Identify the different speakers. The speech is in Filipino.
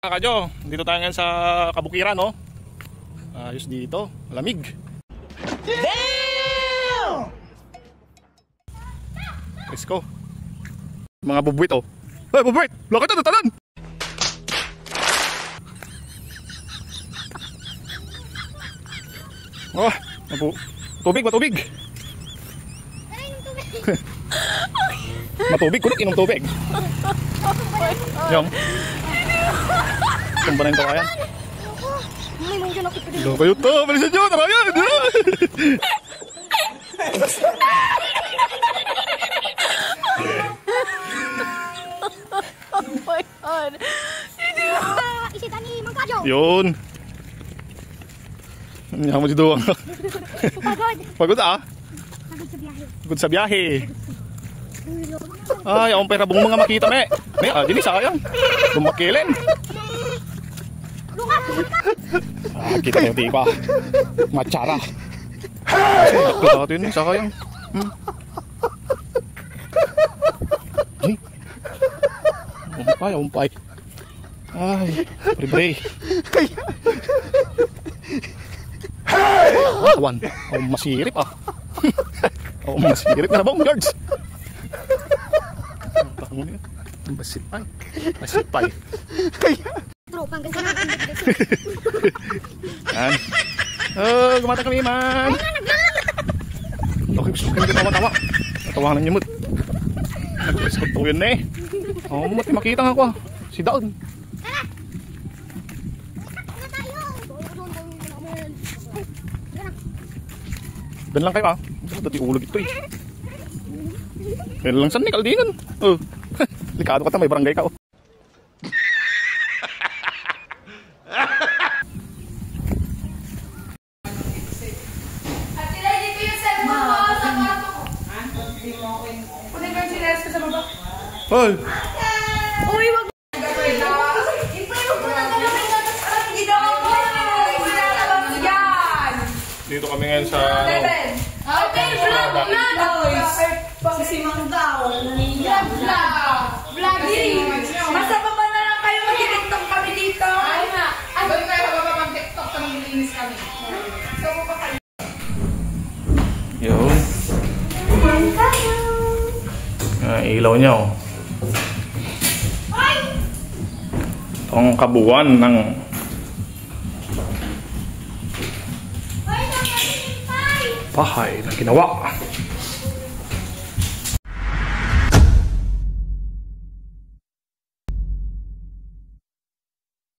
Speaker 1: Kadyo, dito tayo ngayon sa kabukiran, no? Ayos dito, lamig. Damn! Let's go. Mga bubuit, oh. Hey, bubuit! Lakad na, talan! Oh, matubig, matubig. Matubig, kunok inom tubig. Yung tumba na yung kawayan. Ilo kayo to, balisan nyo, tarayan!
Speaker 2: Oh my God! Isitan ni Mang Kadyo!
Speaker 1: Yun! Hindi mo si Duwang.
Speaker 2: Pagod!
Speaker 1: Pagod ah?
Speaker 2: Pagod sa biyahe.
Speaker 1: Pagod sa biyahe. Ay, akong pera bung mga makita me. May, dili sayang. Bumakilin. Kita yung tiba. Matsara. Kita ka yun, sayang. Umpay, umpay. Ay, pre-pre. Awan, ako masirip ah. Ako masirip na bang guards. Masipay. Masipay.
Speaker 2: Tropang ganda na.
Speaker 1: Yan. Oh, gumata kami man. Okay, gusto kami katawa-tawa. Natawanan niyo mo. Nag-escort po yun eh. Oh, mati makita nga ako ah. Si Daon. Dan lang kayo ah. Dati ulog ito eh. Kaya lang saan ni Kaldingan. Oh. Likado ka ta, may barangay ka oh.
Speaker 3: Ate Lady, dito yung cellphone mo sa kwarto ko. Kunin ko yung sinelas ko sa baba.
Speaker 1: Hoy!
Speaker 3: Uy, wag mo. Impay mo na naman yung natas at ginawa mo. Sinalabas yan.
Speaker 1: Dito kami ngayon sa
Speaker 3: Okay, vlog na. Si Simang daw. Vlogging. Basta pa ba na lang kayo mag-tiktok kami dito? Ay na. Doon kayo habang mag-tiktok kami, nilinis kami. So, po pa kayo.
Speaker 1: Yun. Ilaw niya oh. Itong kabuuan ng bahay na ginawa.